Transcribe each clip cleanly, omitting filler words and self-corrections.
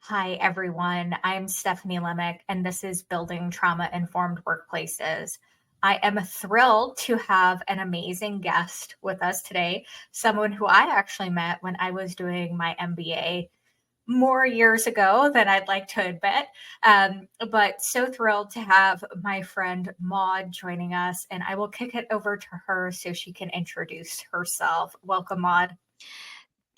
Hi, everyone. I'm Stephanie Lemick, and this is Building Trauma Informed Workplaces. I am thrilled to have an amazing guest with us today, someone who I actually met when I was doing my MBA more years ago than I'd like to admit. But so thrilled to have my friend Maude joining us, and I will kick it over to her so she can introduce herself. Welcome, Maude.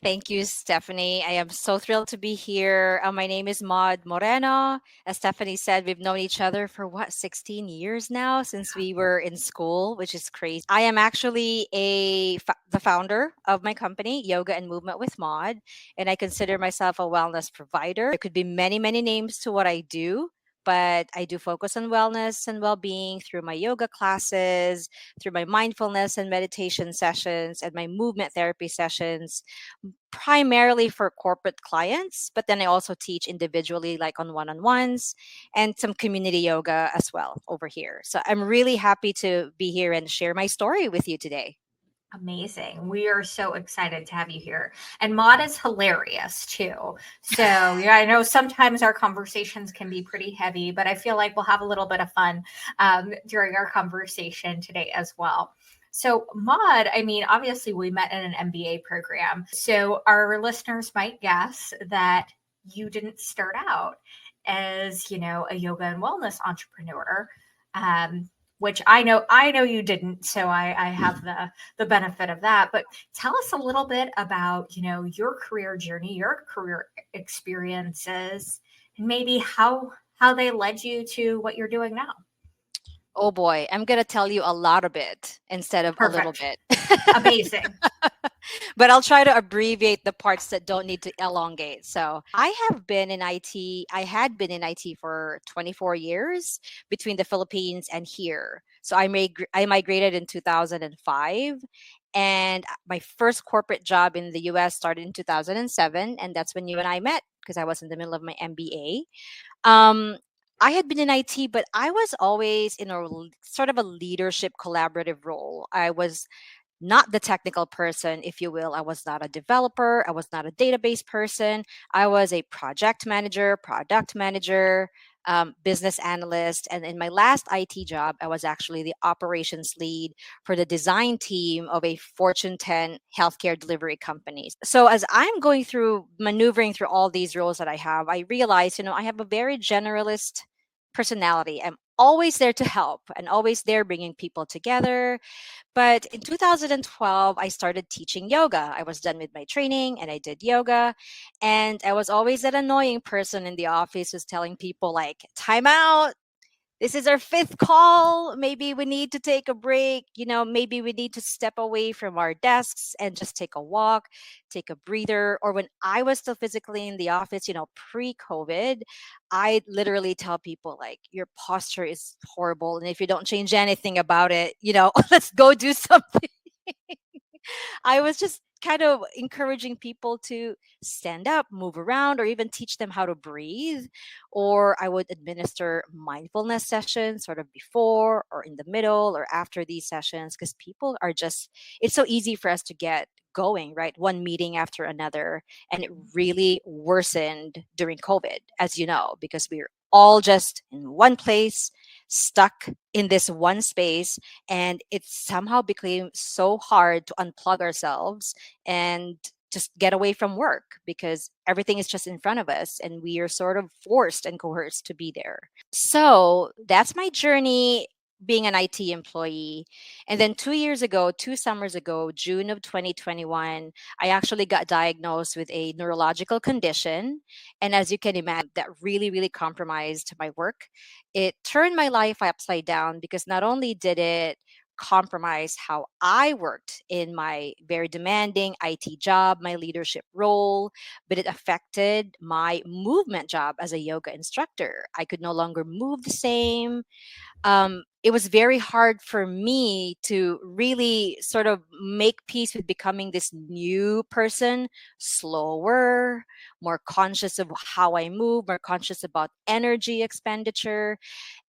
Thank you, Stephanie. I am so thrilled to be here. My name is Maude Moreno. As Stephanie said, we've known each other for 16 years now since we were in school, which is crazy. I am actually the founder of my company, Yoga and Movement with Maude, and I consider myself a wellness provider. There could be many, many names to what I do. But I do focus on wellness and well being through my yoga classes, through my mindfulness and meditation sessions, and my movement therapy sessions primarily for corporate clients, but then I also teach individually, like on one on ones, and some community yoga as well over here. So I'm really happy to be here and share my story with you today. Amazing. We are so excited to have you here. And Maud is hilarious too. So, yeah, I know sometimes our conversations can be pretty heavy, but I feel like we'll have a little bit of fun during our conversation today as well. So, Maud, I mean, obviously, we met in an MBA program. So, our listeners might guess that you didn't start out as, a yoga and wellness entrepreneur. Um, which I know you didn't, so I have the benefit of that. But tell us a little bit about your career journey, your career experiences, and maybe how they led you to what you're doing now. Oh boy, I'm going to tell you a lot of it instead of a little Perfect. bit. Amazing. But I'll try to abbreviate the parts that don't need to elongate. So I have been in IT, I had been in IT for 24 years between the Philippines and here. So I migrated in 2005. And my first corporate job in the US started in 2007. And that's when you and I met because I was in the middle of my MBA. I had been in IT, but I was always in sort of a leadership collaborative role. I was not the technical person, if you will. I was not a developer. I was not a database person. I was a project manager, product manager, business analyst. And in my last IT job, I was actually the operations lead for the design team of a Fortune 10 healthcare delivery company. So as I'm going through maneuvering through all these roles that I have, I realize, I have a very generalist personality. I'm always there to help and always there bringing people together, but in 2012, I started teaching yoga. I was done with my training and I did yoga. And I was always that annoying person in the office who's telling people, like, time out. This is our fifth call. Maybe we need to take a break. Maybe we need to step away from our desks and just take a walk, take a breather. Or when I was still physically in the office, pre COVID, I literally tell people, like, your posture is horrible. And if you don't change anything about it, let's go do something. I was just kind of encouraging people to stand up, move around, or even teach them how to breathe. Or I would administer mindfulness sessions sort of before or in the middle or after these sessions because people are just, it's so easy for us to get going, right? One meeting after another. And it really worsened during COVID, as you know, because we were all just in one place, stuck in this one space, and it somehow became so hard to unplug ourselves and just get away from work because everything is just in front of us and we are sort of forced and coerced to be there. So that's my journey being an IT employee. And then 2 years ago, 2 summers ago, June of 2021, I actually got diagnosed with a neurological condition. And as you can imagine, that really, really compromised my work. It turned my life upside down because not only did it compromise how I worked in my very demanding IT job, my leadership role, but it affected my movement job as a yoga instructor. I could no longer move the same. it was very hard for me to really sort of make peace with becoming this new person, slower, more conscious of how I move, more conscious about energy expenditure.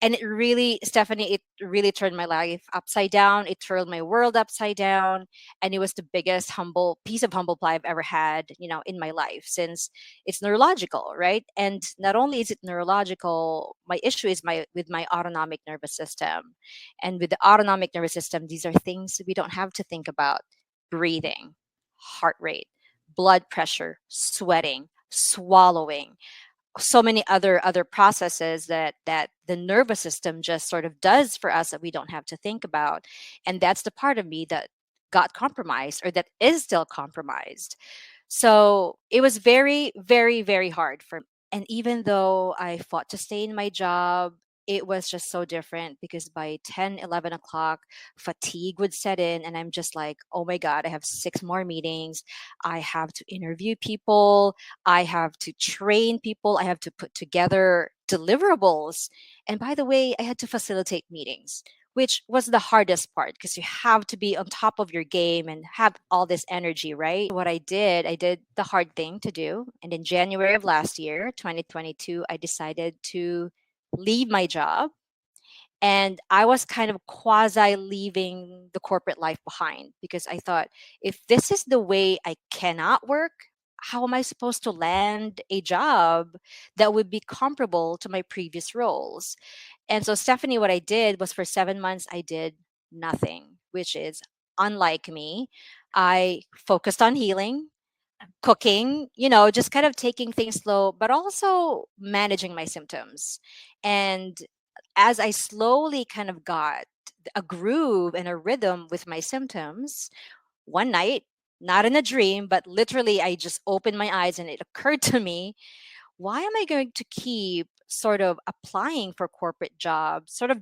And it really, Stephanie, it really turned my life upside down. It turned my world upside down. And it was the biggest humble piece of humble pie I've ever had, in my life, since it's neurological, right? And not only is it neurological, my issue is with my autonomic nervous system. And with the autonomic nervous system, these are things we don't have to think about: breathing, heart rate, blood pressure, sweating, swallowing, so many other processes that the nervous system just sort of does for us that we don't have to think about. And that's the part of me that got compromised, or that is still compromised. So it was very, very, very hard for. And even though I fought to stay in my job, it was just so different, because by 10, 11 o'clock, fatigue would set in. And I'm just like, oh my God, I have 6 more meetings. I have to interview people. I have to train people. I have to put together deliverables. And by the way, I had to facilitate meetings, which was the hardest part, because you have to be on top of your game and have all this energy, right? What I did the hard thing to do. And in January of last year, 2022, I decided to leave my job. And I was kind of quasi leaving the corporate life behind, because I thought, if this is the way I cannot work, how am I supposed to land a job that would be comparable to my previous roles? And so, Stephanie, what I did was, for 7 months, I did nothing, which is unlike me. I focused on healing, cooking, just kind of taking things slow, but also managing my symptoms. And as I slowly kind of got a groove and a rhythm with my symptoms, one night, not in a dream, but literally, I just opened my eyes and it occurred to me, why am I going to keep sort of applying for corporate jobs, sort of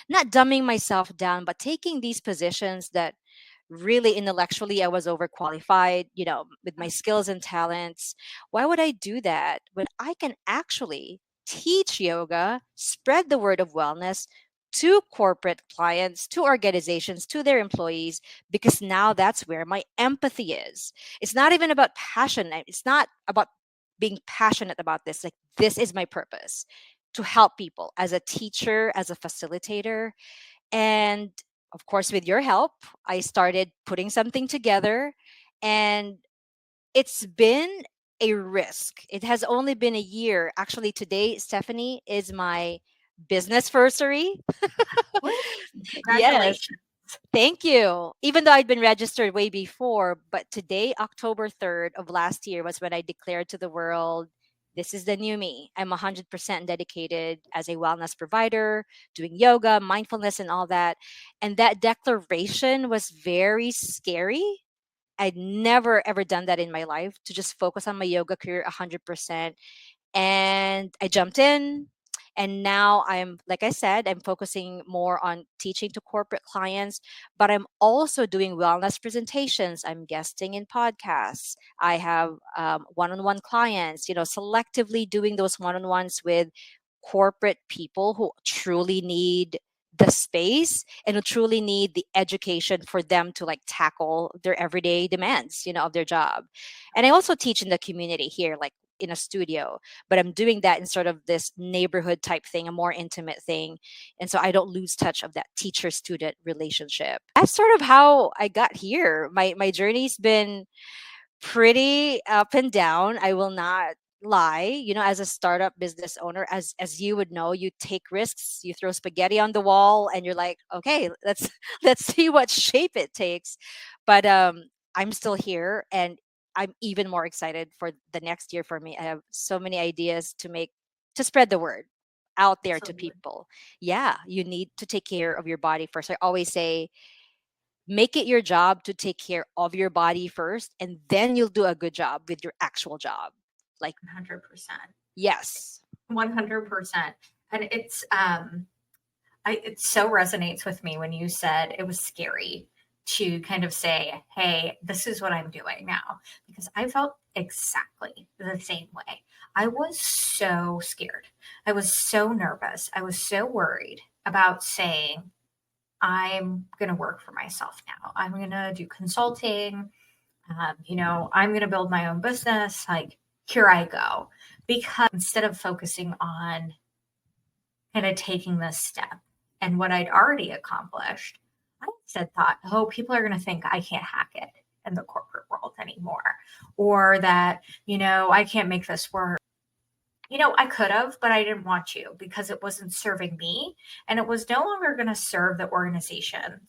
not dumbing myself down, but taking these positions that really intellectually I was overqualified, with my skills and talents? Why would I do that when I can actually teach yoga, spread the word of wellness to corporate clients, to organizations, to their employees? Because now that's where my empathy is. It's not even about passion. It's not about being passionate about this. Like, this is my purpose, to help people as a teacher, as a facilitator. And of course, with your help, I started putting something together. And it's been a risk. It has only been a year. Actually, today, Stephanie, is my business anniversary. Woo, Yes. congratulations. Thank you. Even though I'd been registered way before, but today, October 3rd of last year, was when I declared to the world, this is the new me. I'm 100% dedicated as a wellness provider, doing yoga, mindfulness, and all that. And that declaration was very scary. I'd never ever done that in my life, to just focus on my yoga career 100%. And I jumped in. And now I'm, like I said, I'm focusing more on teaching to corporate clients, but I'm also doing wellness presentations. I'm guesting in podcasts. I have one-on-one clients, selectively doing those one-on-ones with corporate people who truly need the space and who truly need the education for them to like tackle their everyday demands, of their job. And I also teach in the community here, like in a studio, but I'm doing that in sort of this neighborhood type thing, a more intimate thing. And so I don't lose touch of that teacher student relationship. That's sort of how I got here. My journey's been pretty up and down. I will not lie. As a startup business owner, as you would know, you take risks, you throw spaghetti on the wall, and you're like, okay, let's let's see what shape it takes. But I'm still here, and I'm even more excited for the next year. For me, I have so many ideas to spread the word out there to Absolutely. people. Yeah, you need to take care of your body first. I always say, make it your job to take care of your body first, and then you'll do a good job with your actual job. Like, 100%. yes. 100%. And it so resonates with me when you said it was scary to kind of say, hey, this is what I'm doing now. Because I felt exactly the same way. I was so scared. I was so nervous. I was so worried about saying, I'm going to work for myself now. I'm going to do consulting. I'm going to build my own business. Like, here I go. Because instead of focusing on kind of taking this step and what I'd already accomplished, I instead thought, oh, people are going to think I can't hack it in the corporate world anymore, or that, I can't make this work. I could have, but I didn't want to because it wasn't serving me and it was no longer going to serve the organization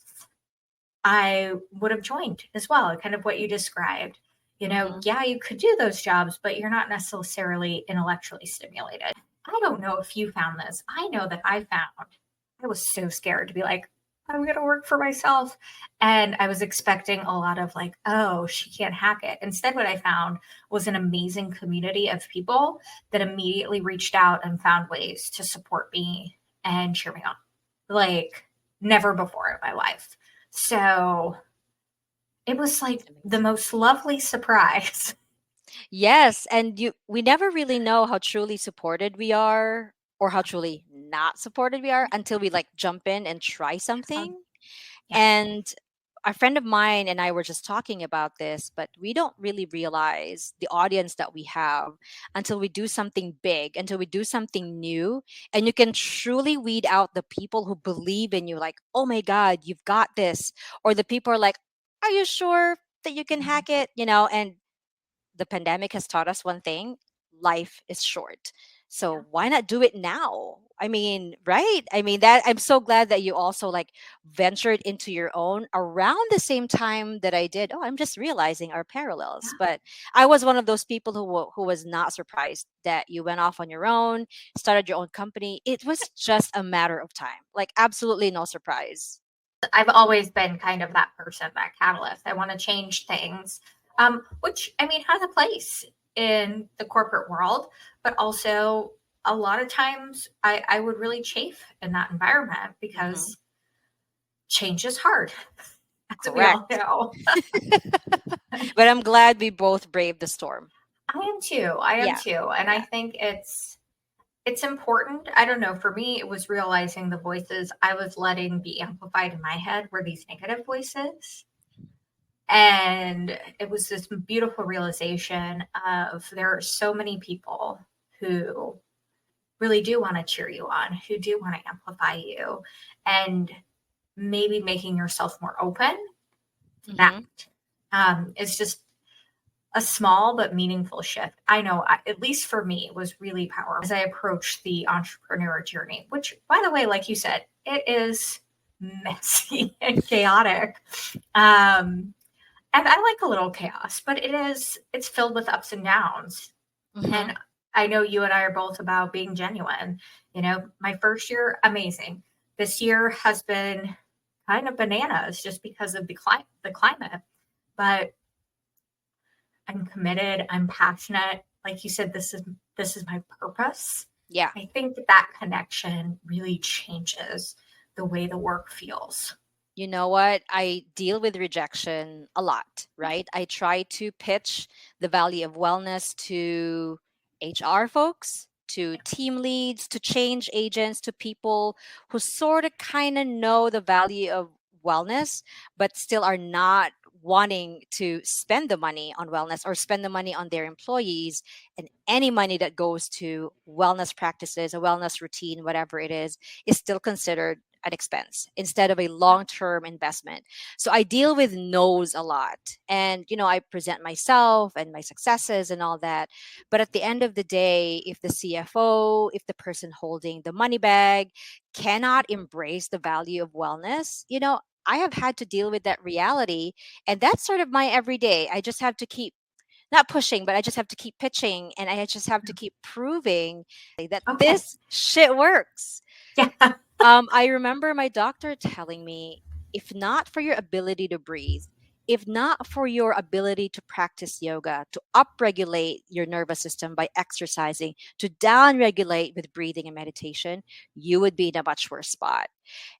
I would have joined as well, kind of what you described. Mm-hmm. Yeah, you could do those jobs, but you're not necessarily intellectually stimulated. I don't know if you found this. I know that I was so scared to be like, I'm going to work for myself. And I was expecting a lot of like, oh, she can't hack it. Instead, what I found was an amazing community of people that immediately reached out and found ways to support me and cheer me on like never before in my life. So it was That's like the amazing. most lovely surprise. Yes, and we never really know how truly supported we are or how truly not supported we are until we like jump in and try something. Yeah. And a friend of mine and I were just talking about this, but we don't really realize the audience that we have until we do something big, until we do something new. And you can truly weed out the people who believe in you, like, oh my God, you've got this. Or the people are like, are you sure that you can hack it? And the pandemic has taught us one thing: life is short. Yeah. So why not do it now? I mean, right? I mean, that I'm so glad that you also like ventured into your own around the same time that I did. Oh, I'm just realizing our parallels. Yeah. But I was one of those people who was not surprised that you went off on your own, started your own company. It was just a matter of time. Like absolutely no surprise. I've always been kind of that person, that catalyst. I want to change things, which I mean has a place in the corporate world, but also a lot of times I would really chafe in that environment Hmm. because change is hard, as we all Correct. know. But I'm glad we both braved the storm. I am too. I am Yeah. too. And I Yeah. think it's important. I don't know. For me, it was realizing the voices I was letting be amplified in my head were these negative voices. And it was this beautiful realization of there are so many people who really do want to cheer you on, who do want to amplify you, and maybe making yourself more open to that Hmm. is just a small but meaningful shift. I know, at least for me, it was really powerful as I approached the entrepreneur journey, which, by the way, like you said, it is messy and chaotic. Um, and I like a little chaos, but it's filled with ups and downs. Hmm. And I know you and I are both about being genuine. My first year, amazing. This year has been kind of bananas just because of the climate. But I'm committed, I'm passionate. Like you said, this is my purpose. Yeah. I think that connection really changes the way the work feels. You know what? I deal with rejection a lot, right? I try to pitch the value of wellness to HR folks, to team leads, to change agents, to people who sort of kind of know the value of wellness, but still are not wanting to spend the money on wellness or spend the money on their employees. And any money that goes to wellness practices, a wellness routine, whatever it is still considered an expense instead of a Yeah. long-term investment. So I deal with no's a lot. And I present myself and my successes and all that. But at the end of the day, if the CFO, if the person holding the money bag cannot embrace the value of wellness, I have had to deal with that reality. And that's sort of my everyday. I just have to keep not pushing, but I just have to keep pitching and I just have to keep proving that Okay. this shit works. Yeah. I remember my doctor telling me, if not for your ability to breathe, if not for your ability to practice yoga, to upregulate your nervous system by exercising, to downregulate with breathing and meditation, you would be in a much worse spot.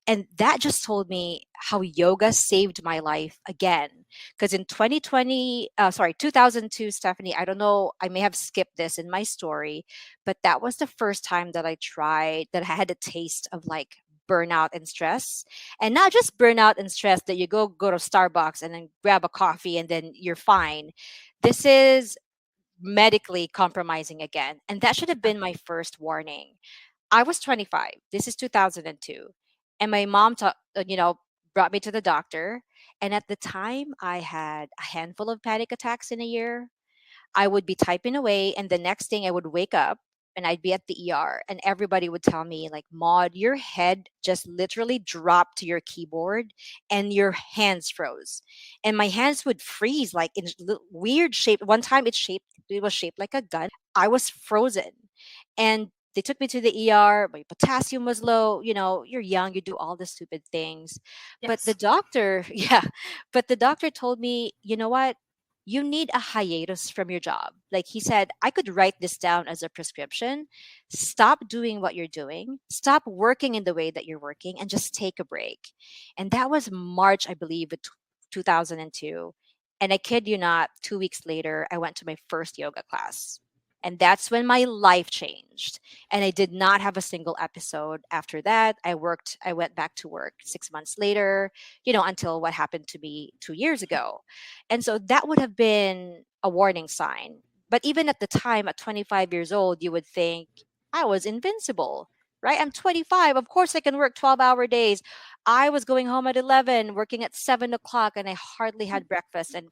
And that just told me how yoga saved my life again. Because in 2002, Stephanie, I don't know, I may have skipped this in my story, but that was the first time that I tried, that I had a taste of like burnout and stress. And not just burnout and stress that you go to Starbucks and then grab a coffee and then you're fine. This is medically compromising again. And that should have been my first warning. I was 25. This is 2002. And my mom brought me to the doctor. And at the time, I had a handful of panic attacks in a year. I would be typing away, and the next thing I would wake up and I'd be at the ER, and everybody would tell me, like, Maud, your head just literally dropped to your keyboard and your hands froze. And my hands would freeze like in weird shape. One time it was shaped like a gun. I was frozen. And they took me to the ER. My potassium was low. You're young, you do all the stupid things. But the Yes. doctor, yeah, but the doctor told me, you know what? You need a hiatus from your job. Like he said, I could write this down as a prescription. Stop doing what you're doing, stop working in the way that you're working, and just take a break. And that was March, I believe, of 2002. And I kid you not, 2 weeks later, I went to my first yoga class. And that's when my life changed. And I did not have a single episode after that. I went back to work 6 months later, until what happened to me 2 years ago. And so that would have been a warning sign. But even at the time, at 25 years old, you would think I was invincible, right? I'm 25. Of course, I can work 12-hour days. I was going home at 11, working at 7 o'clock, and I hardly had breakfast. And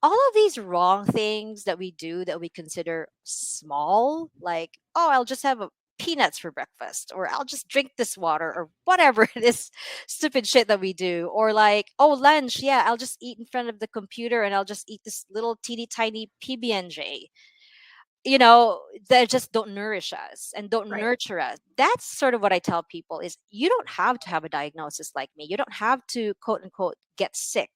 all of these wrong things that we do that we consider small, like, oh, I'll just have peanuts for breakfast, or I'll just drink this water, or whatever it is, stupid shit that we do. Or like, oh, lunch, yeah, I'll just eat in front of the computer and I'll just eat this little teeny tiny PB&J, that just don't nourish us and don't Right. nurture us. That's sort of what I tell people is you don't have to have a diagnosis like me. You don't have to, quote unquote, get sick.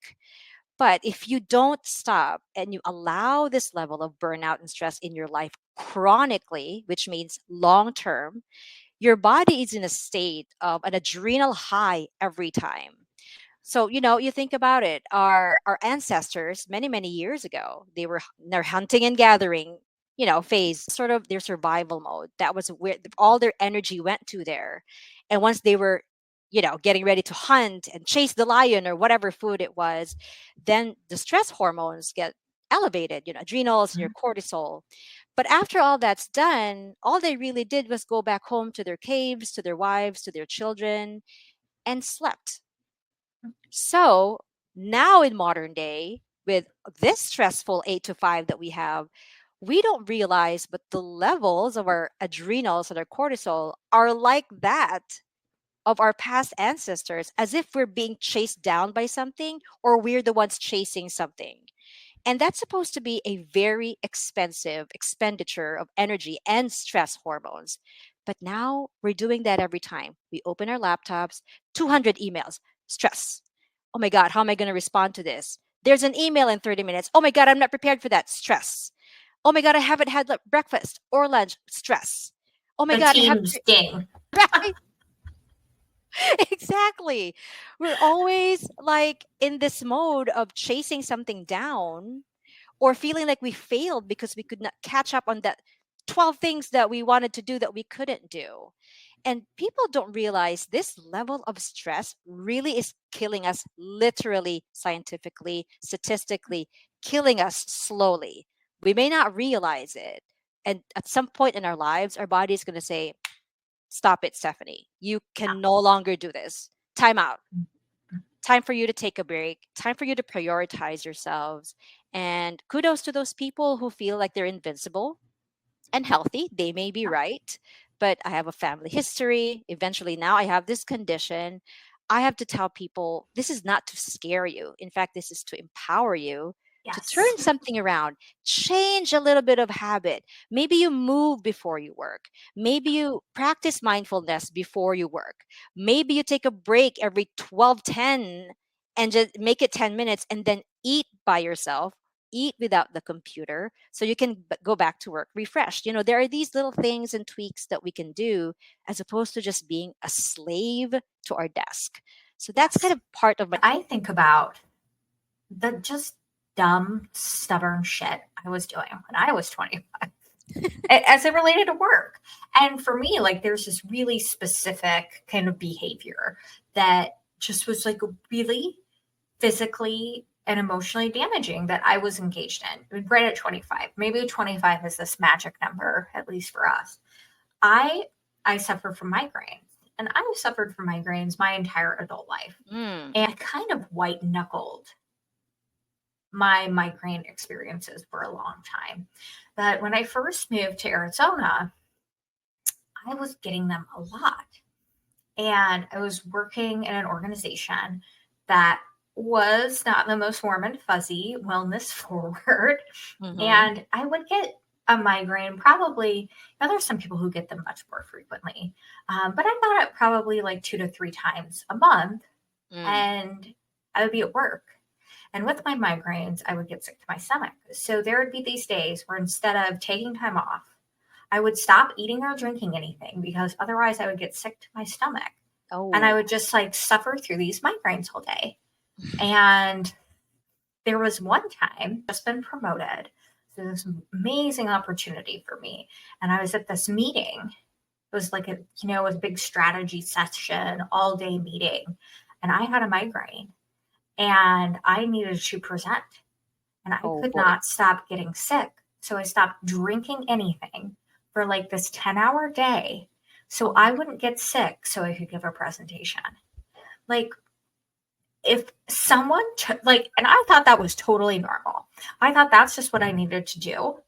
But if you don't stop and you allow this level of burnout and stress in your life chronically, which means long term, your body is in a state of an adrenal high every time. So, you think about it. Our ancestors many years ago, they were their hunting and gathering, phase. That was sort of their survival mode. That was where all their energy went to there. And once they were, getting ready to hunt and chase the lion or whatever food it was, then the stress hormones get elevated, adrenals and your Mhm. cortisol. But after all that's done, all they really did was go back home to their caves, to their wives, to their children, and slept. So now in modern day, with this stressful 8 to 5 that we have, we don't realize, but the levels of our adrenals and our cortisol are like that of our past ancestors, as if we're being chased down by something or we're the ones chasing something. And that's supposed to be a very expensive expenditure of energy and stress hormones. But now we're doing that every time we open our laptops, 200 emails, stress. Oh my God, how am I going to respond to this? There's an email in 30 minutes. Oh my God, I'm not prepared for that. Stress. Oh my God, I haven't had breakfast or lunch. Stress. Oh my The God, I have team's ding. right. Exactly. We're always like in this mode of chasing something down or feeling like we failed because we could not catch up on that 12 things that we wanted to do that we couldn't do. And people don't realize this level of stress really is killing us, literally, scientifically, statistically, killing us slowly. We may not realize it. And at some point in our lives, our body is going to say, stop it, Stephanie. You can no longer do this. Time out. Time for you to take a break. Time for you to prioritize yourselves. And kudos to those people who feel like they're invincible and healthy. They may be right, but I have a family history. Eventually, now I have this condition. I have to tell people this is not to scare you. In fact, this is to empower you to turn Yes. something around, change a little bit of habit. Maybe you move before you work. Maybe you practice mindfulness before you work. Maybe you take a break every 12:10 and just make it 10 minutes and then eat by yourself, eat without the computer so you can go back to work refreshed. There are these little things and tweaks that we can do as opposed to just being a slave to our desk. So that's kind Yes. of part of my I think about the just dumb, stubborn shit I was doing when I was 25. as it related to work. And for me, like there's this really specific kind of behavior that just was like really physically and emotionally damaging that I was engaged in right at 25. Maybe 25 is this magic number, at least for us. I I suffer from migraines, and I've suffered from migraines my entire adult life. Mm. And I kind of white knuckled my migraine experiences for a long time. But when I first moved to Arizona, I was getting them a lot. And I was working in an organization that was not the most warm and fuzzy, wellness forward. Mm-hmm. And I would get a migraine probably, now there's some people who get them much more frequently, but I got it probably like 2 to 3 times a month. Mm. And I would be at work. And with my migraines, I would get sick to my stomach. So there would be these days where instead of taking time off, I would stop eating or drinking anything because otherwise I would get sick to my stomach. And I Oh. would just like suffer through these migraines all day. And there was one time just been promoted. So this amazing opportunity for me. And I was at this meeting. It was like a big strategy session, all day meeting. And I had a migraine and I needed to present and I Oh could boy. not stop getting sick. So I stopped drinking anything for like this 10-hour day so Oh I my. wouldn't get sick so I could give a presentation. Like, if someone like, and I thought that was totally normal. I thought that's just what I needed to do.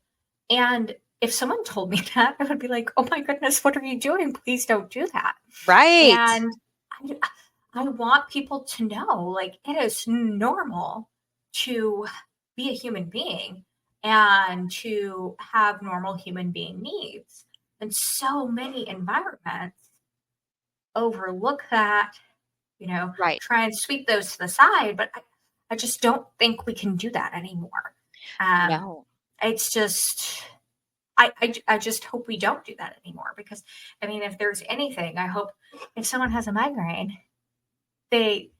And if someone told me that, I would be like, oh my goodness, what are you doing? Please don't do that. Right. And I, I want people to know like it is normal to be a human being and to have normal human being needs. And so many environments overlook that, Right. try and sweep those to the side. But I just don't think we can do that anymore. Um, No. it's just, I just hope we don't do that anymore because, I mean, if there's anything, I hope if someone has a migraine, they,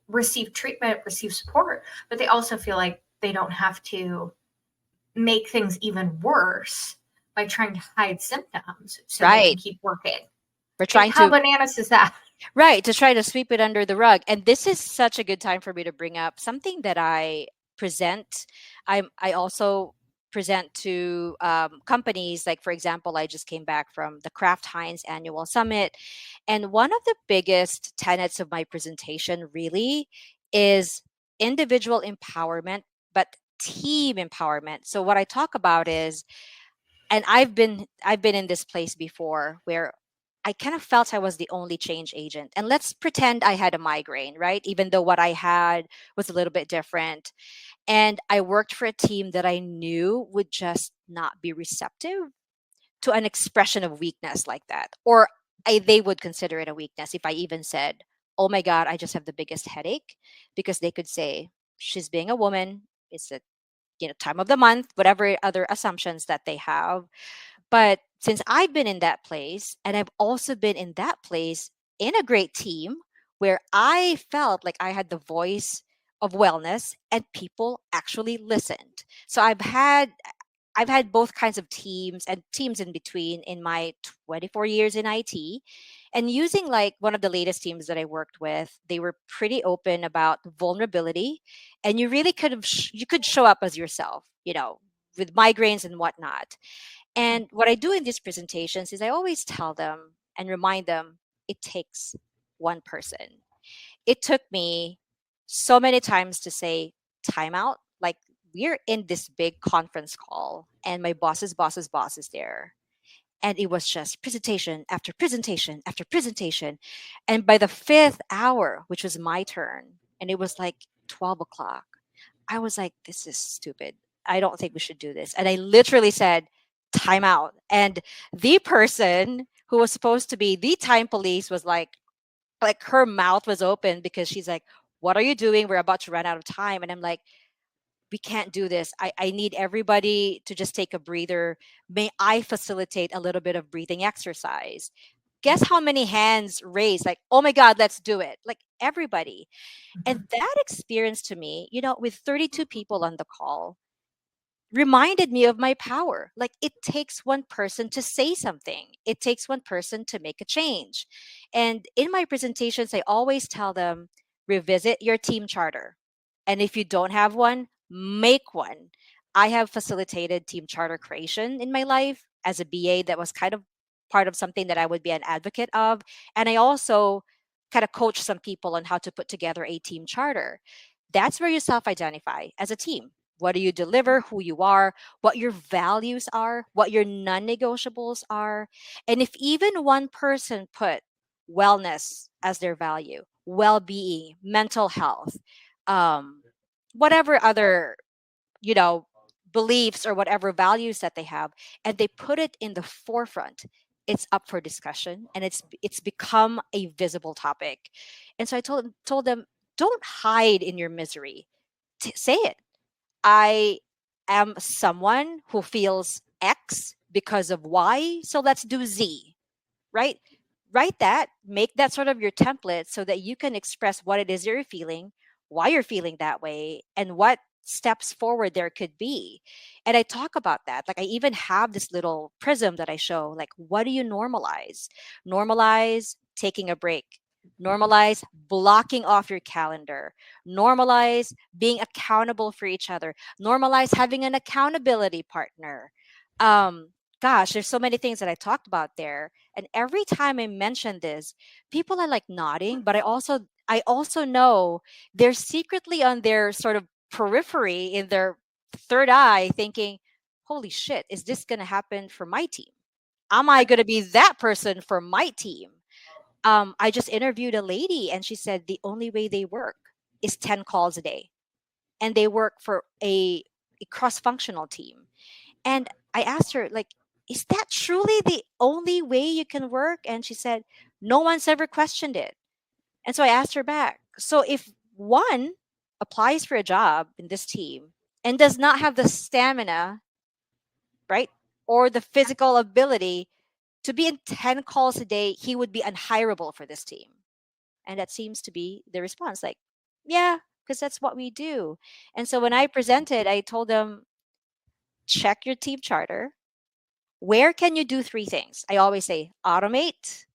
receive treatment, receive support, but they also feel like they don't have to make things even worse by trying to hide symptoms so they can Right. keep working. We're Like, trying how to bananas is that? Right, to try to sweep it under the rug. And this is such a good time for me to bring up something that I present. I also present to companies. Like, for example, I just came back from the Kraft Heinz annual summit, and one of the biggest tenets of my presentation really is individual empowerment, but team empowerment. So what I talk about is, and I've been in this place before where I kind of felt I was the only change agent. And let's pretend I had a migraine, right? Even though what I had was a little bit different. And I worked for a team that I knew would just not be receptive to an expression of weakness like that. Or they would consider it a weakness if I even said, "Oh my god, I just have the biggest headache," because they could say, "She's being a woman. It's the time of the month," whatever other assumptions that they have. But since I've been in that place, and I've also been in that place in a great team where I felt like I had the voice of wellness and people actually listened. So I've had both kinds of teams and teams in between in my 24 years in IT. And using like one of the latest teams that I worked with, they were pretty open about vulnerability, and you really you could show up as yourself, with migraines and whatnot. And what I do in these presentations is I always tell them and remind them it takes one person. It took me so many times to say timeout. Like, we're in this big conference call and my boss's boss is there. And it was just presentation after presentation after presentation. And by the fifth hour, which was my turn, and it was like 12 o'clock, I was like, this is stupid. I don't think we should do this. And I literally said, time out. And the person who was supposed to be the time police was like her mouth was open because she's like, what are you doing? We're about to run out of time. And I'm like, we can't do this. I need everybody to just take a breather. May I facilitate a little bit of breathing exercise? Guess how many hands raised? Like, oh my God, let's do it. Like, everybody. And Mhm. that experience to me, with 32 people on the call, reminded me of my power. Like, it takes one person to say something, it takes one person to make a change. And in my presentations, I always tell them, revisit your team charter. And if you don't have one, make one. I have facilitated team charter creation in my life as a BA. That was kind of part of something that I would be an advocate of. And I also kind of coach some people on how to put together a team charter. That's where you self identify as a team. What do you deliver, who you are, what your values are, what your non negotiables are. And if even one person put wellness as their value, well being, mental health, um, whatever other, you know, beliefs or whatever values that they have, and they put it in the forefront, it's up for discussion, and it's become a visible topic. And so I told them, don't hide in your misery. Say it. I am someone who feels X because of Y, so let's do Z, right? Write that, make that sort of your template so that you can express what it is you're feeling, why you're feeling that way, and what steps forward there could be. And I talk about that. Like, I even have this little prism that I show, like, what do you normalize? Normalize taking a break. Normalize blocking off your calendar. Normalize being accountable for each other. Normalize having an accountability partner. Um, Gosh, there's so many things that I talked about there. And every time I mention this, people are like nodding, but I also know they're secretly on their sort of periphery in their third eye thinking, holy shit, is this going to happen for my team? Am I going to be that person for my team? I just interviewed a lady and she said the only way they work is 10 calls a day, and they work for a cross-functional team. And I asked her, like, is that truly the only way you can work? And she said, no one's ever questioned it. And so I asked her back, so if one applies for a job in this team and does not have the stamina, right, or the physical ability to be in 10 calls a day, he would be unhireable for this team. And that seems to be the response, like, yeah, because that's what we do. And so when I presented, I told them, check your team charter. Where can you do three things? I always say automate,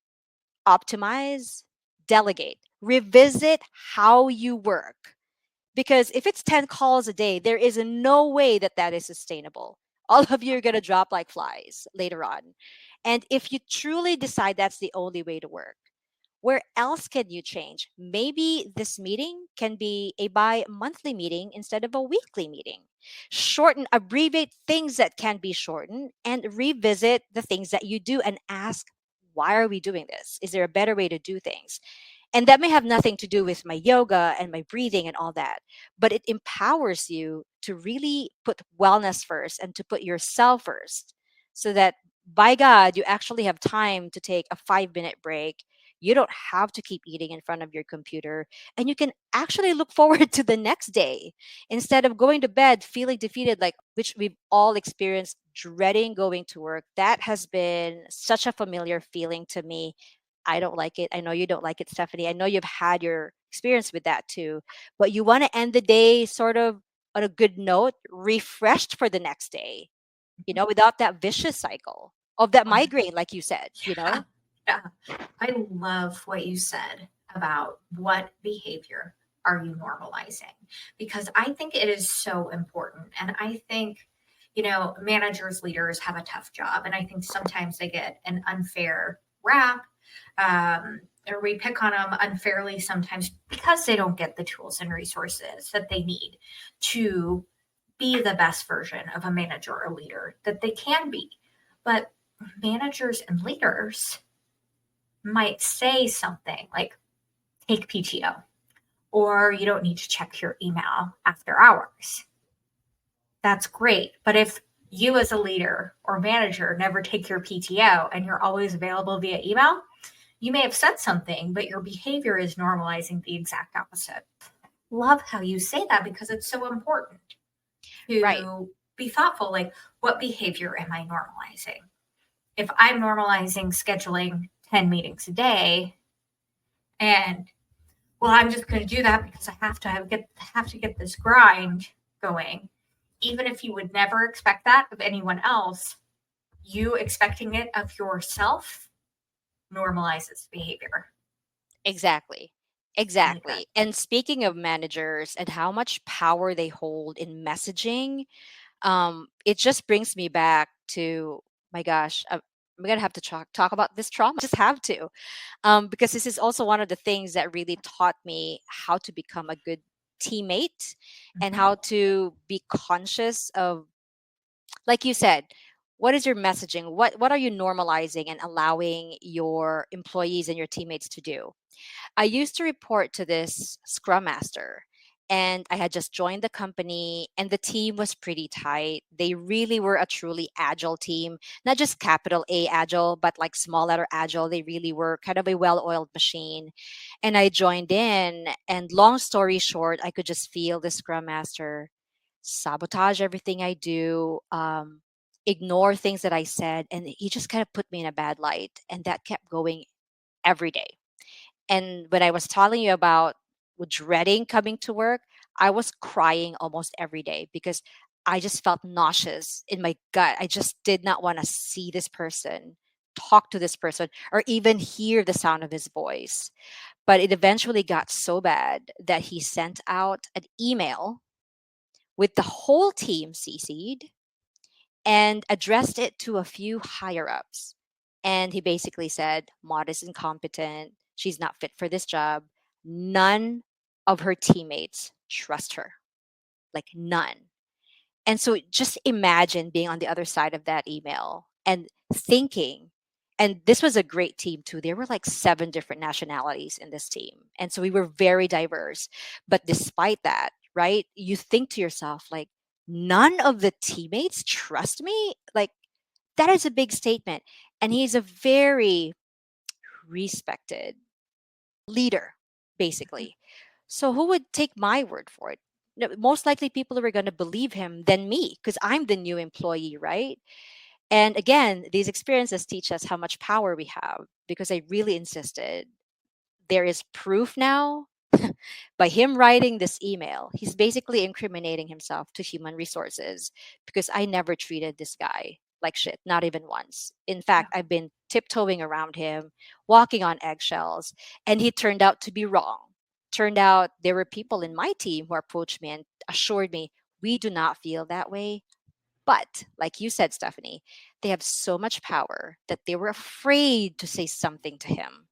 optimize, delegate. Revisit how you work. Because if it's 10 calls a day, there is no way that that is sustainable. All of you are going to drop like flies later on. And if you truly decide that's the only way to work, where else can you change? Maybe this meeting can be a bi-monthly meeting instead of a weekly meeting. Shorten, abbreviate things that can be shortened, and revisit the things that you do and ask, why are we doing this? Is there a better way to do things? And that may have nothing to do with my yoga and my breathing and all that, but it empowers you to really put wellness first and to put yourself first, so that by God, you actually have time to take a 5-minute break. You don't have to keep eating in front of your computer, and you can actually look forward to the next day instead of going to bed feeling defeated, like, which we've all experienced, dreading going to work. That has been such a familiar feeling to me. I don't like it. I know you don't like it, Stephanie. I know you've had your experience with that too. But you want to end the day sort of on a good note, refreshed for the next day, without that vicious cycle of that migraine, like you said, Yeah, yeah. I love what you said about what behavior are you normalizing, because I think it is so important. And I think, managers, leaders have a tough job. And I think sometimes they get an unfair rap, or we pick on them unfairly sometimes because they don't get the tools and resources that they need to be the best version of a manager or leader that they can be. But managers and leaders might say something like, take PTO, or you don't need to check your email after hours. That's great. But if you as a leader or manager never take your PTO and you're always available via email, you may have said something, but your behavior is normalizing the exact opposite. Love how you say that, because it's so important Right. to be thoughtful. Like, what behavior am I normalizing? If I'm normalizing scheduling 10 meetings a day, and well, I'm just going to do that because I have to get this grind going. even if you would never expect that of anyone else, you expecting it of yourself normalizes behavior. Exactly. I like that. Exactly. And speaking of managers and how much power they hold in messaging, it just brings me back to, my gosh, I'm gonna have to talk about this trauma. Just have to, because this is also one of the things that really taught me how to become a good teammate and Mhm. how to be conscious of, like you said, what is your messaging? What are you normalizing and allowing your employees and your teammates to do? I used to report to this scrum master, and I had just joined the company, and the team was pretty tight. They really were a truly agile team, not just capital A agile, but like small letter agile. They really were kind of a well oiled machine. And I joined in, and long story short, I could just feel the scrum master sabotage everything I do. Ignore things that I said, and he just kind of put me in a bad light, and that kept going every day. And when I was telling you about dreading coming to work, I was crying almost every day because I just felt nauseous in my gut. I just did not want to see this person, talk to this person, or even hear the sound of his voice. But it eventually got so bad that he sent out an email with the whole team CC'd and addressed it to a few higher ups. And he basically said, Maud is incompetent. She's not fit for this job. None of her teammates trust her, like none. And so just imagine being on the other side of that email and thinking, and this was a great team too. There were like 7 different nationalities in this team. And so we were very diverse. But despite that, right, you think to yourself, like, none of the teammates trust me? Like, that is a big statement. And he's a very respected leader, basically. So who would take my word for it? No, most likely people who are going to believe him than me because I'm the new employee, right? And again, these experiences teach us how much power we have because I really insisted. There is proof now by him writing this email. He's basically incriminating himself to human resources because I never treated this guy like shit, not even once. In Yeah. fact, I've been tiptoeing around him, walking on eggshells, and he turned out to be wrong. Turned out there were people in my team who approached me and assured me, we do not feel that way. But, like you said, Stephanie, they have so much power that they were afraid to say something to him.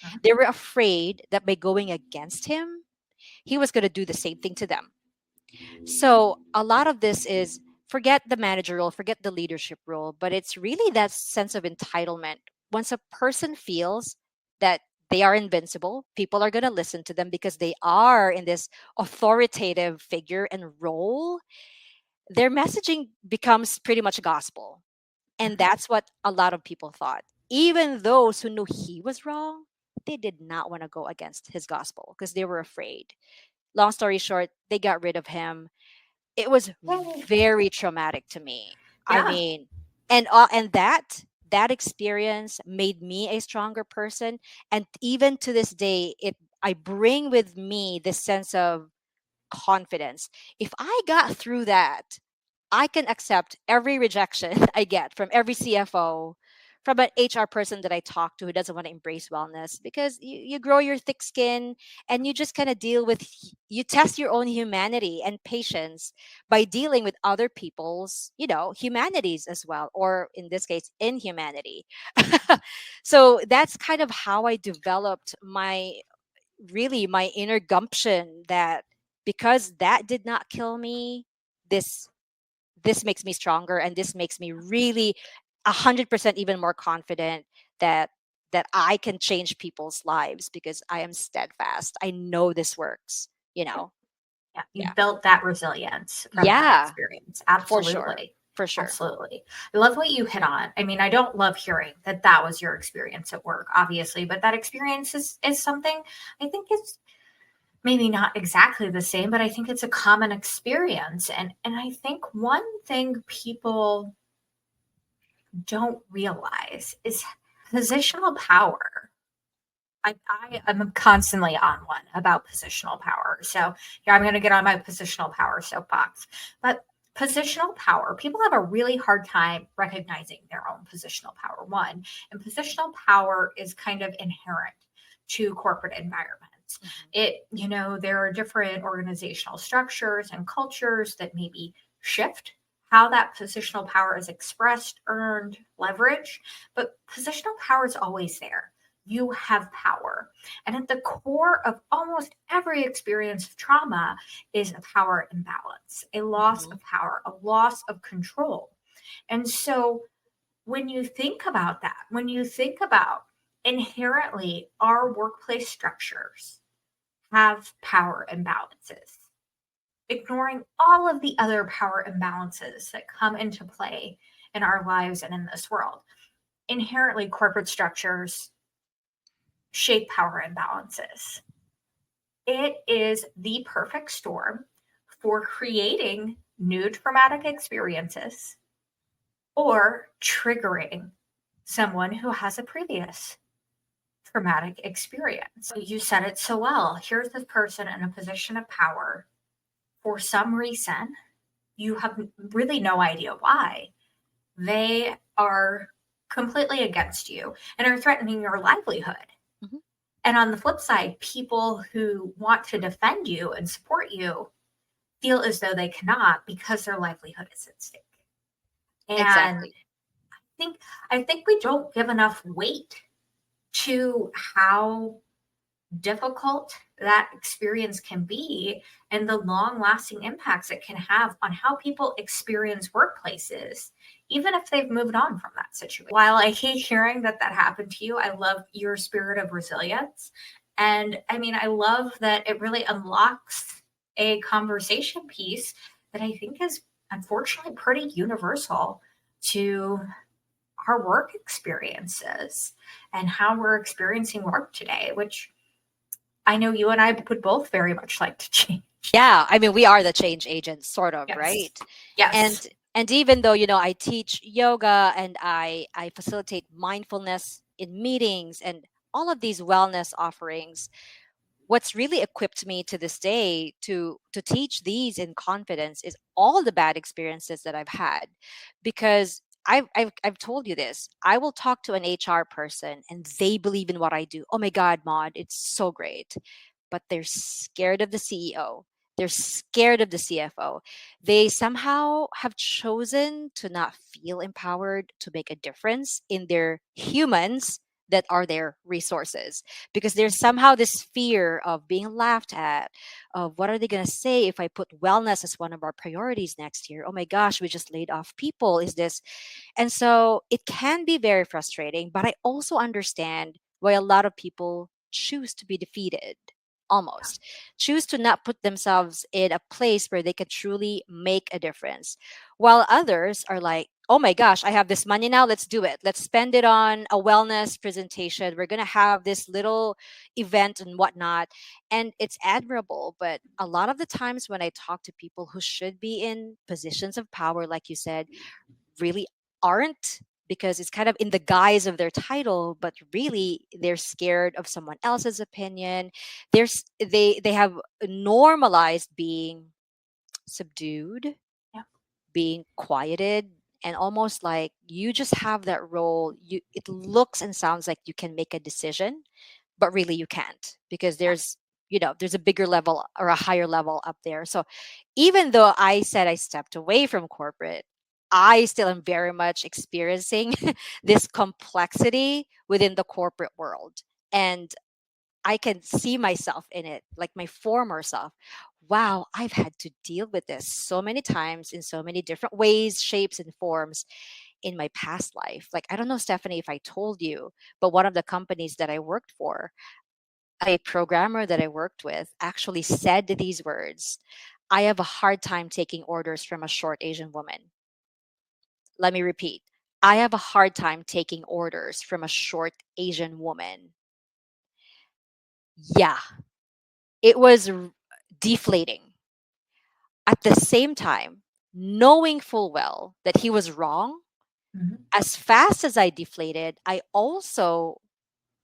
Mhm. They were afraid that by going against him, he was going to do the same thing to them. So a lot of this is, forget the manager role, forget the leadership role, but it's really that sense of entitlement. Once a person feels that they are invincible, people are going to listen to them because they are in this authoritative figure and role, their messaging becomes pretty much gospel. And Mhm. that's what a lot of people thought. Even those who knew he was wrong, they did not want to go against his gospel because they were afraid. Long story short, they got rid of him. It was Yay. very traumatic to me. I Yeah. mean, and that experience made me a stronger person. And even to this day, it I bring with me this sense of confidence. If I got through that, I can accept every rejection I get from every CFO, from an HR person that I talk to who doesn't want to embrace wellness because you grow your thick skin and you just kind of deal with, you test your own humanity and patience by dealing with other people's, humanities as well, or in this case, inhumanity. So that's kind of how I developed my inner gumption that because that did not kill me, this this makes me stronger and this makes me really 100% even more confident that I can change people's lives because I am steadfast. I know this works, you Yeah. know. Yeah. You Yeah. built that resilience from that Yeah, experience. for sure. Absolutely. For sure. Absolutely. I love what you hit on. I mean, I don't love hearing that that was your experience at work, obviously, but that experience is something I think is maybe not exactly the same, but I think it's a common experience. And I think one thing people don't realize is positional power. I am constantly on one about positional power. So here I'm going to get on my positional power soapbox. But Positional power. People have a really hard time recognizing their own positional power, one. And positional power is kind of inherent to corporate environments. Mhm. There are different organizational structures and cultures that maybe shift how that positional power is expressed, earned, leveraged, but positional power is always there. You have power. And at the core of almost every experience of trauma is a power imbalance, a loss Mhm. of power, a loss of control. And so when you think about that, when you think about inherently our workplace structures have power imbalances, ignoring all of the other power imbalances that come into play in our lives and in this world. Inherently, corporate structures shape power imbalances. It is the perfect storm for creating new traumatic experiences or triggering someone who has a previous traumatic experience. You said it so well. Here's this person in a position of power. For some reason, you have really no idea why. They are completely against you and are threatening your livelihood. Mhm. And on the flip side, people who want to defend you and support you feel as though they cannot because their livelihood is at stake. And Exactly. think I think we don't give enough weight to how difficult that experience can be and the long lasting impacts it can have on how people experience workplaces, even if they've moved on from that situation. While I hate hearing that that happened to you, I love your spirit of resilience. And I mean, I love that it really unlocks a conversation piece that I think is unfortunately pretty universal to our work experiences and how we're experiencing work today, which I know you and I would both very much like to change. Yeah, I mean, we are the change agents, sort of, Yes. right? Yes. And even though, I teach yoga and I facilitate mindfulness in meetings and all of these wellness offerings, what's really equipped me to this day to teach these in confidence is all the bad experiences that I've had, because I've told you this. I will talk to an HR person and they believe in what I do. Oh my God, Maud, it's so great. But they're scared of the CEO. They're scared of the CFO. They somehow have chosen to not feel empowered to make a difference in their humans that are their resources, because there's somehow this fear of being laughed at, of what are they going to say if I put wellness as one of our priorities next year. Oh my gosh, we just laid off people, is this? And so it can be very frustrating, but I also understand why a lot of people choose to be defeated, almost choose to not put themselves in a place where they can truly make a difference, while others are like, oh my gosh, I have this money now, let's do it, let's spend it on a wellness presentation, we're going to have this little event and whatnot. And it's admirable, but a lot of the times when I talk to people who should be in positions of power, like you said, really aren't, because it's kind of in the guise of their title, but really they're scared of someone else's opinion. They have normalized being subdued, Yeah. being quieted, and almost like you just have that role. It looks and sounds like you can make a decision, but really you can't, because Yeah. there's a bigger level or a higher level up there. So even though I said I stepped away from corporate, I still am very much experiencing this complexity within the corporate world. And I can see myself in it, like my former self. Wow, I've had to deal with this so many times in so many different ways, shapes, and forms in my past life. Like, I don't know, Stephanie, if I told you, but one of the companies that I worked for, a programmer that I worked with actually said these words: I have a hard time taking orders from a short Asian woman. Let me repeat. I have a hard time taking orders from a short Asian woman. Yeah, it was deflating. At the same time, knowing full well that he was wrong, Mhm. as fast as I deflated, I also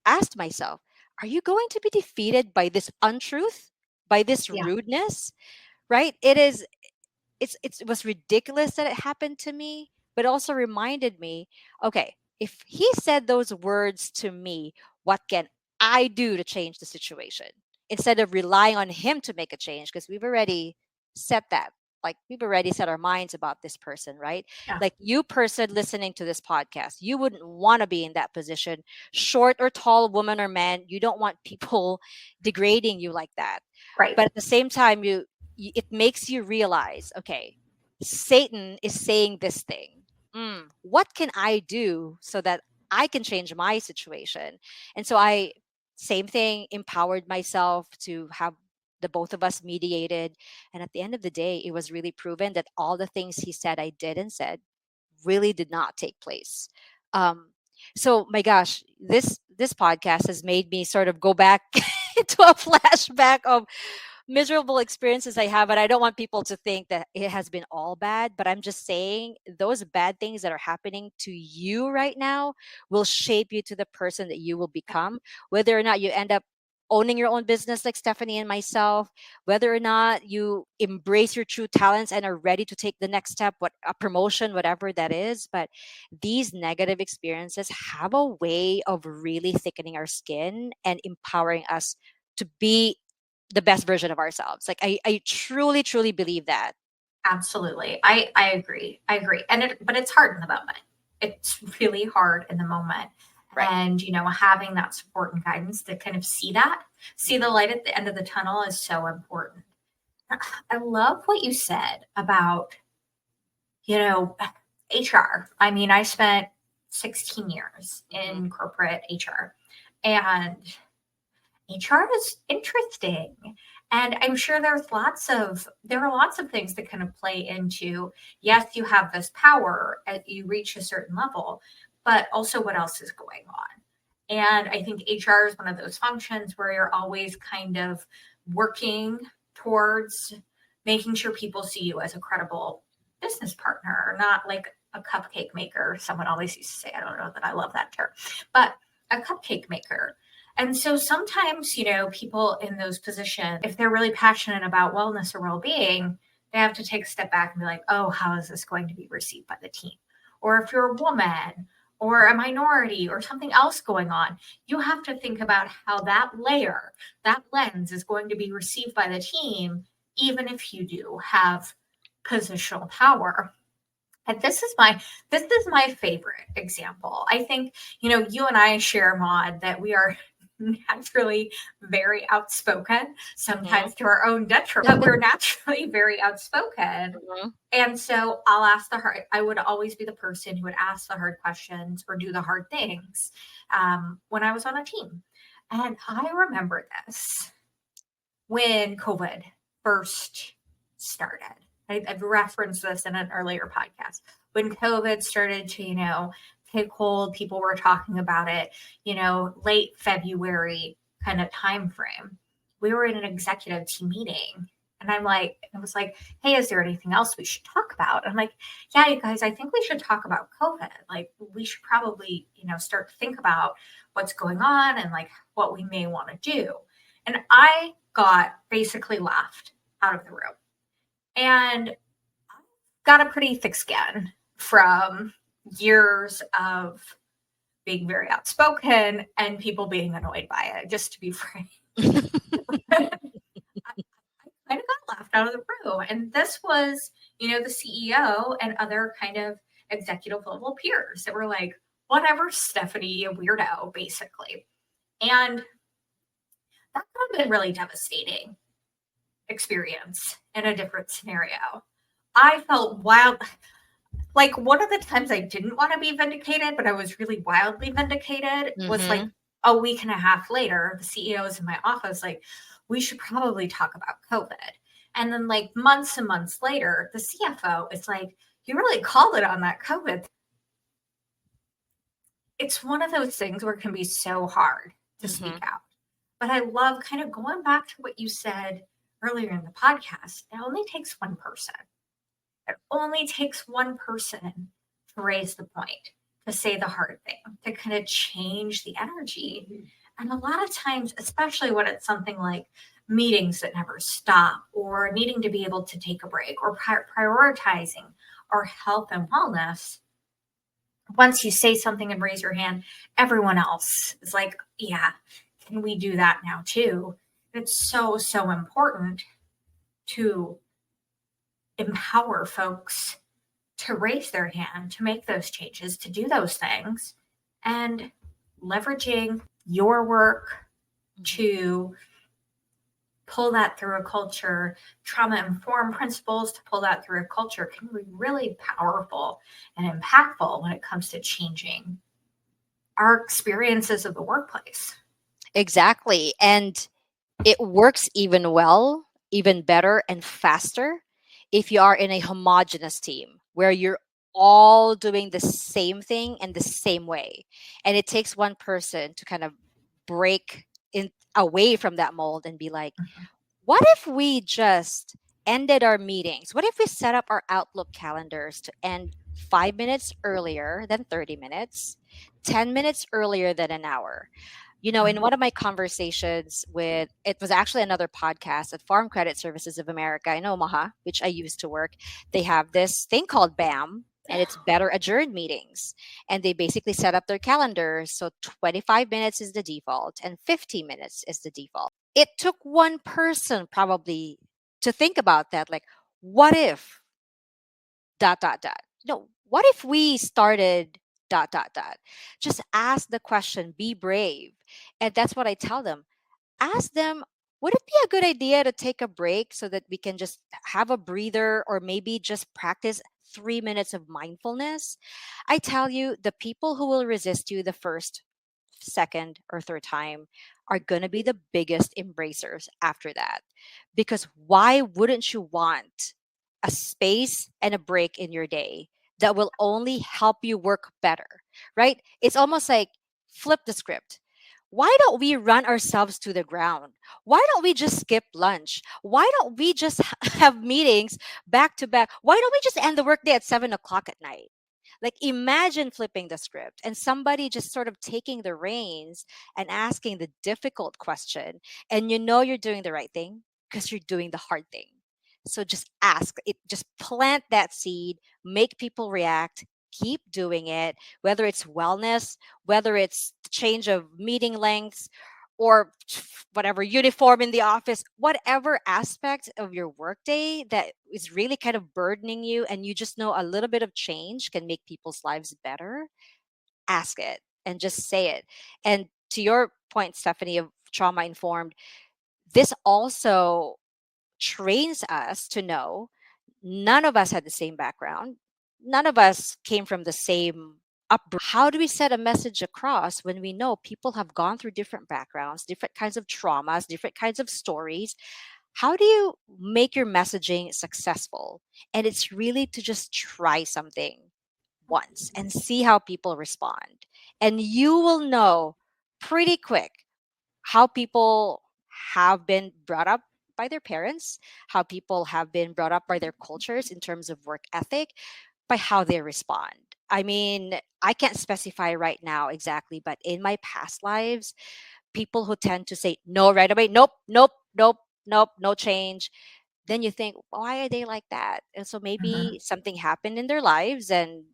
asked myself, are you going to be defeated by this untruth, by this Yeah. rudeness? Right? It is. it was ridiculous that it happened to me, but also reminded me, okay, if he said those words to me, what can I do to change the situation? Instead of relying on him to make a change, because we've already set that. Like we've already set our minds about this person, right? Yeah. Like you person listening to this podcast, you wouldn't want to be in that position, short or tall, woman or man. You don't want people degrading you like that. Right. But at the same time, it makes you realize, okay, Satan is saying this thing. What can I do so that I can change my situation? And so I, same thing, empowered myself to have the both of us mediated. And at the end of the day, it was really proven that all the things he said I did and said really did not take place. Um, so my gosh, this podcast has made me sort of go back into a flashback of miserable experiences I have, but I don't want people to think that it has been all bad. But I'm just saying those bad things that are happening to you right now will shape you to the person that you will become, whether or not you end up owning your own business like Stephanie and myself, whether or not you embrace your true talents and are ready to take the next step, what a promotion, whatever that is. But these negative experiences have a way of really thickening our skin and empowering us to be the best version of ourselves. Like I truly, truly believe that. Absolutely. I agree. I agree. But it's hard in the moment. It's really hard in the moment. Right. And, having that support and guidance to kind of see the light at the end of the tunnel is so important. I love what you said about, HR. I mean, I spent 16 years Mm-hmm. in corporate HR, and HR is interesting. And I'm sure there are lots of things that kind of play into, yes, you have this power as you reach a certain level, but also what else is going on. And I think HR is one of those functions where you're always kind of working towards making sure people see you as a credible business partner, not like a cupcake maker. Someone always used to say, I don't know that I love that term, but a cupcake maker. And so sometimes, people in those positions, if they're really passionate about wellness or well being, they have to take a step back and be like, oh, how is this going to be received by the team? Or if you're a woman or a minority or something else going on, you have to think about how that lens is going to be received by the team, even if you do have positional power. And this is my favorite example. I think, you and I share, Maude, that we are naturally very outspoken, Mm-hmm. sometimes to our own detriment, but we're naturally very outspoken. Mm-hmm. And so I would always be the person who would ask the hard questions or do the hard things when I was on a team. And I remember this when COVID first started. I've referenced this in an earlier podcast. When COVID started to, take hold, people were talking about it, late February kind of time frame. We were in an executive team meeting. And I was like, hey, is there anything else we should talk about? And I'm like, yeah, you guys, I think we should talk about COVID. Like, we should probably, start to think about what's going on and like what we may want to do. And I got basically laughed out of the room. And got a pretty thick skin from years of being very outspoken and people being annoyed by it, just to be frank. I kind of got laughed out of the room. And this was, the CEO and other kind of executive level peers that were like, whatever, Stephanie, you weirdo, basically. And that could have been really devastating experience in a different scenario. I felt wild. Like one of the times I didn't want to be vindicated, but I was really wildly vindicated was like Mm-hmm. a week and a half later. The CEO was in my office, like, we should probably talk about COVID. And then, like, months and months later, the CFO is like, you really called it on that COVID. It's one of those things where it can be so hard to speak Mm-hmm. out. But I love kind of going back to what you said earlier in the podcast. It only takes one person. It only takes one person to raise the point, to say the hard thing, to kind of change the energy. And a lot of times, especially when it's something like meetings that never stop, or needing to be able to take a break, or prioritizing our health and wellness, once you say something and raise your hand, everyone else is like, yeah, can we do that now too? It's so, so important to empower folks to raise their hand, to make those changes, to do those things, and leveraging your work Mhm. to pull that through a culture, trauma informed principles to pull that through a culture can be really powerful and impactful when it comes to changing our experiences of the workplace. Exactly. And it works even better and faster if you are in a homogenous team where you're all doing the same thing and the same way. And it takes one person to kind of break in away from that mold and be like, what if we just ended our meetings? What if we set up our Outlook calendars to end 5 minutes earlier than 30 minutes, 10 minutes earlier than an hour? In one of my conversations with, it was actually another podcast at Farm Credit Services of America in Omaha, which I used to work. They have this thing called BAM, and it's better adjourned meetings. And they basically set up their calendars. So 25 minutes is the default and 15 minutes is the default. It took one person probably to think about that. Like, what if dot dot dot what if we started dot dot dot? Just ask the question, be brave. And that's what I tell them. Ask them, would it be a good idea to take a break so that we can just have a breather, or maybe just practice 3 minutes of mindfulness? I tell you, the people who will resist you the first, second, or third time are going to be the biggest embracers after that. Because why wouldn't you want a space and a break in your day that will only help you work better, right? It's almost like flip the script. Why don't we run ourselves to the ground? Why don't we just skip lunch? Why don't we just have meetings back to back? Why don't we just end the workday at 7 o'clock at night? Like, imagine flipping the script and somebody just sort of taking the reins and asking the difficult question. And you're doing the right thing because you're doing the hard thing. So just ask it, just plant that seed, make people react, keep doing it, whether it's wellness, whether it's the change of meeting lengths, or whatever uniform in the office, whatever aspect of your workday that is really kind of burdening you, and you just know a little bit of change can make people's lives better, ask it and just say it. And to your point, Stephanie, of trauma informed, this also trains us to know none of us had the same background. None of us came from the same upbringing. How do we set a message across when we know people have gone through different backgrounds, different kinds of traumas, different kinds of stories? How do you make your messaging successful? And it's really to just try something once and see how people respond. And you will know pretty quick how people have been brought up by their parents, how people have been brought up by their cultures in terms of work ethic, by how they respond. I mean, I can't specify right now exactly, but in my past lives, people who tend to say no right away, nope, nope, nope, nope, no change. Then you think, why are they like that? And so Mhm. maybe something happened in their lives and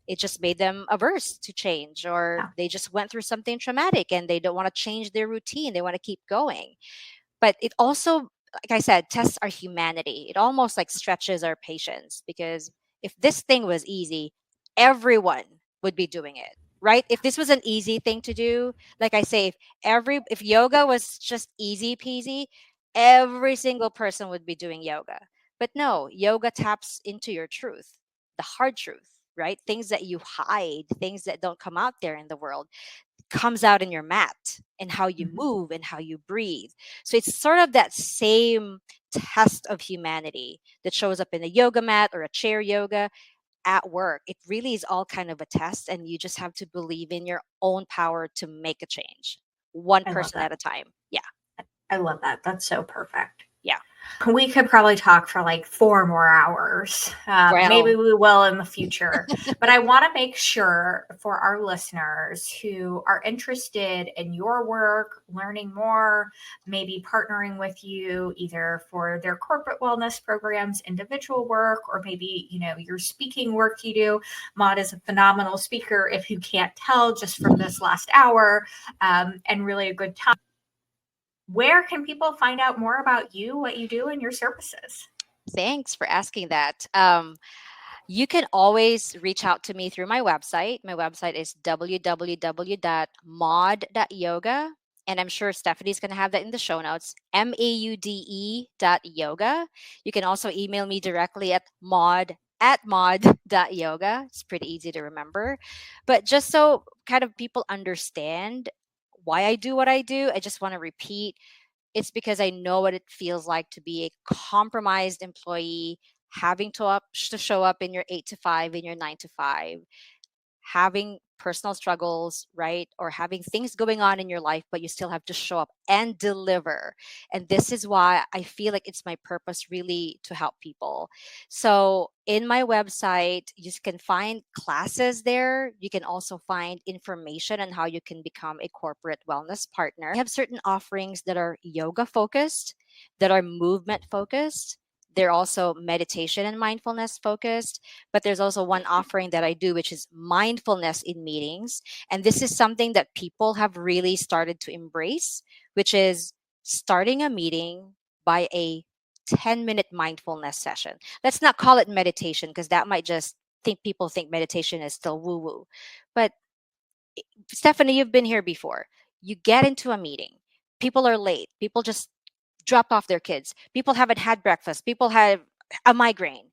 it just made them averse to change, or Yeah, they just went through something traumatic and they don't want to change their routine. They want to keep going. But it also, like I said, tests our humanity. It almost like stretches our patience, because if this thing was easy, everyone would be doing it, right? If this was an easy thing to do, like I say, if yoga was just easy peasy, every single person would be doing yoga. But no, yoga taps into your truth, the hard truth, right? Things that you hide, things that don't come out there in the world, comes out in your mat and how you mhm, move and how you breathe. So it's sort of that same test of humanity that shows up in a yoga mat or a chair yoga at work. It really is all kind of a test, and you just have to believe in your own power to make a change, one I love person that. at a time. Yeah. I love that. That's so perfect. Yeah. We could probably talk for like 4 more hours. Maybe Well, we will in the future. But I want to make sure for our listeners who are interested in your work, learning more, maybe partnering with you either for their corporate wellness programs, individual work, or maybe, your speaking work you do. Maud is a phenomenal speaker, if you can't tell just from this last hour, and really a good time. Where can people find out more about you, what you do, and your services? thanks for asking that. You can always reach out to me through my website. My website is www.maude.yoga. And I'm sure Stephanie's going to have that in the show notes. MAUDE.yoga. You can also email me directly at maud@maud.yoga. It's pretty easy to remember. But just so kind of people understand why I do what I do, I just want to repeat it's because I know what it feels like to be a compromised employee, having to show up in your 8 to 5, in your 9 to 5, having personal struggles, right? Or having things going on in your life, but you still have to show up and deliver. And this is why I feel like it's my purpose really to help people. So, in my website, you can find classes there. You can also find information on how you can become a corporate wellness partner. I have certain offerings that are yoga focused, that are movement focused. They're also meditation and mindfulness focused, but there's also one offering that I do, which is mindfulness in meetings. And this is something that people have really started to embrace, which is starting a meeting by a 10-minute mindfulness session. Let's not call it meditation because that might just think people think meditation is still woo woo. But Stephanie, you've been here before. You get into a meeting, people are late, people just drop off their kids. People haven't had breakfast. People have a migraine.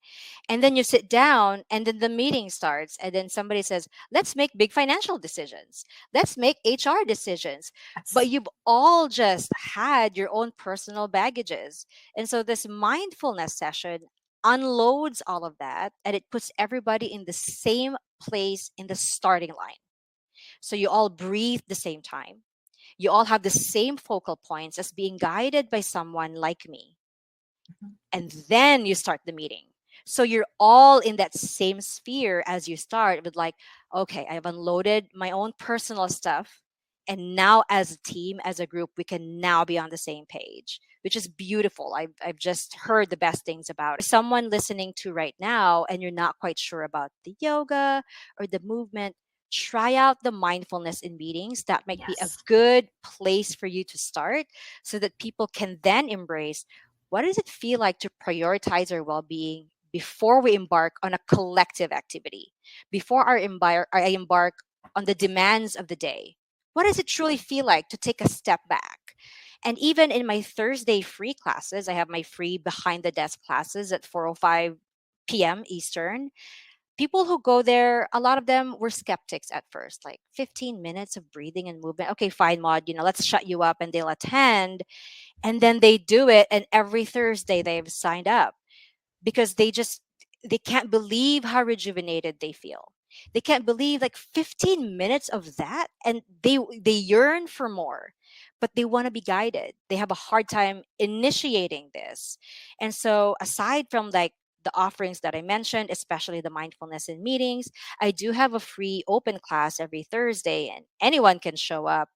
And then you sit down and then the meeting starts and then somebody says, "Let's make big financial decisions. Let's make HR decisions." But That's you've all just had your own personal baggages. And so this mindfulness session unloads all of that and it puts everybody in the same place in the starting line. So you all breathe the same time. You all have the same focal points as being guided by someone like me. And then you start the meeting. So you're all in that same sphere as you start with, like, okay, I've unloaded my own personal stuff. And now, as a team, as a group, we can now be on the same page, which is beautiful. I've just heard the best things about it. Someone listening to right now, and you're not quite sure about the yoga or the movement, try out the mindfulness in meetings. That might be a yes. good place for you to start so that people can then embrace what does it feel like to prioritize our well-being before we embark on a collective activity, before I embark on the demands of the day. What does it truly feel like to take a step back? And even in my Thursday free classes, I have my free behind the desk classes at 4:05 p.m. Eastern. People who go there, a lot of them were skeptics at first, like 15 minutes of breathing and movement. Okay, fine, Maud, let's shut you up, and they'll attend, and then they do it, and every Thursday they've signed up because they can't believe how rejuvenated they feel. They can't believe, like, 15 minutes of that, and they yearn for more, but they want to be guided. They have a hard time initiating this. And so, aside from, like, the offerings that I mentioned, especially the mindfulness in meetings, I do have a free open class every Thursday, and anyone can show up.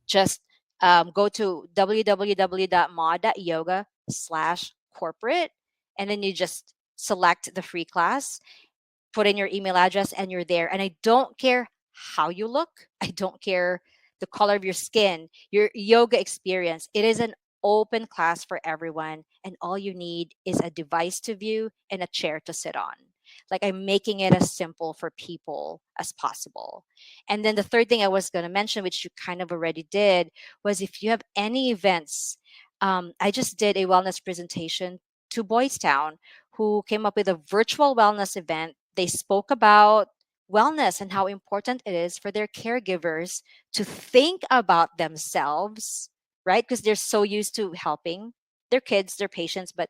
Just go to www.mod.yoga/corporate, and then you just select the free class, put in your email address, and you're there. And I don't care how you look, I don't care the color of your skin, your yoga experience. It is an open class for everyone, and all you need is a device to view and a chair to sit on. Like, I'm making it as simple for people as possible. And then the third thing I was going to mention, which you kind of already did, was if you have any events. I just did a wellness presentation to Boys Town, who came up with a virtual wellness event. They spoke about wellness and how important it is for their caregivers to think about themselves, right? Because they're so used to helping their kids, their patients, but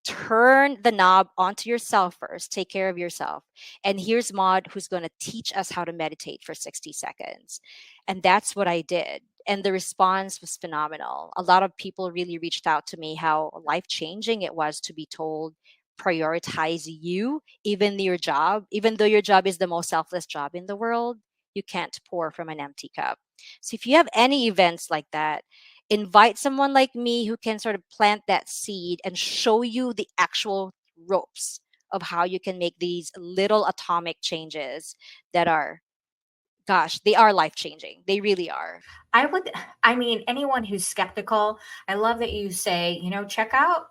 turn the knob onto yourself first. Take care of yourself. And here's Maud, who's going to teach us how to meditate for 60 seconds. And that's what I did. And the response was phenomenal. A lot of people really reached out to me how life changing it was to be told, prioritize you, even though your job is the most selfless job in the world, you can't pour from an empty cup. So if you have any events like that, invite someone like me who can sort of plant that seed and show you the actual ropes of how you can make these little atomic changes that are, gosh, they are life changing. They really are. I would, I mean, anyone who's skeptical, I love that you say, check out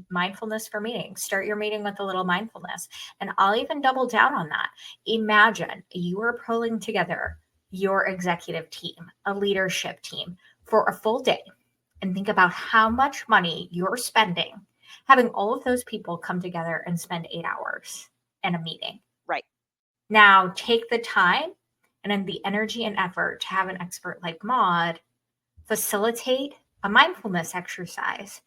mindfulness for meetings. Start your meeting with a little mindfulness. And I'll even double down on that. Imagine you are pulling together your executive team, a leadership team for a full day, and think about how much money you're spending having all of those people come together and spend 8 hours in a meeting. Right. Now take the time and then the energy and effort to have an expert like Maude facilitate a mindfulness exercise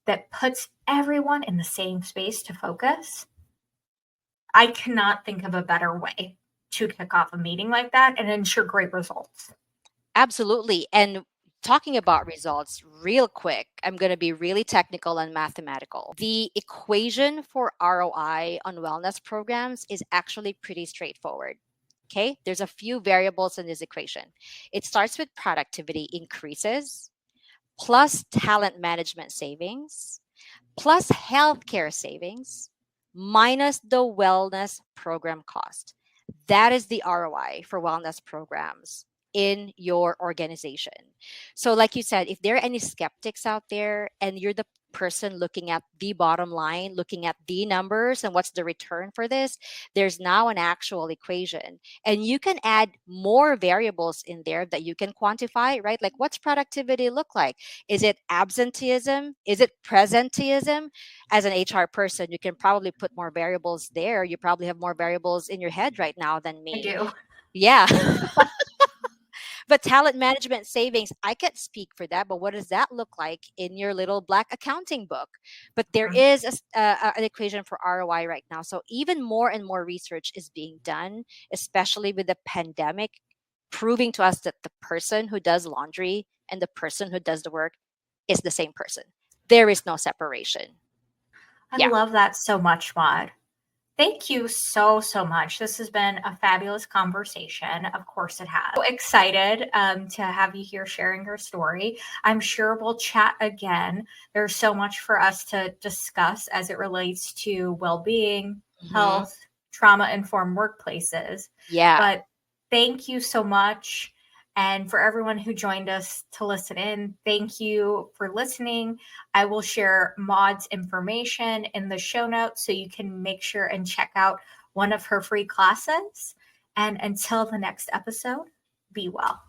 that puts everyone in the same space to focus. I cannot think of a better way to kick off a meeting like that and ensure great results. Absolutely. And talking about results real quick, I'm going to be really technical and mathematical. The equation for ROI on wellness programs is actually pretty straightforward. Okay, there's a few variables in this equation. It starts with productivity increases plus talent management savings plus healthcare savings minus the wellness program cost. That is the ROI for wellness programs in your organization. So, like you said, if there are any skeptics out there and you're the person looking at the bottom line, looking at the numbers and what's the return for this, there's now an actual equation. And you can add more variables in there that you can quantify, right? Like, what's productivity look like? Is it absenteeism? Is it presenteeism? As an HR person, you can probably put more variables there. You probably have more variables in your head right now than I me. do. Yeah. But talent management savings, I can't speak for that, but what does that look like in your little black accounting book? But there is an equation for ROI right now. So even more and more research is being done, especially with the pandemic, proving to us that the person who does laundry and the person who does the work is the same person. There is no separation. I Yeah. love that so much, Maude. Thank you so, so much. This has been a fabulous conversation. Of course, it has. So excited to have you here sharing your story. I'm sure we'll chat again. There's so much for us to discuss as it relates to well being, Mhm. health, trauma informed workplaces. Yeah. But thank you so much. And for everyone who joined us to listen in, thank you for listening. I will share Maude's information in the show notes so you can make sure and check out one of her free classes. And until the next episode, be well.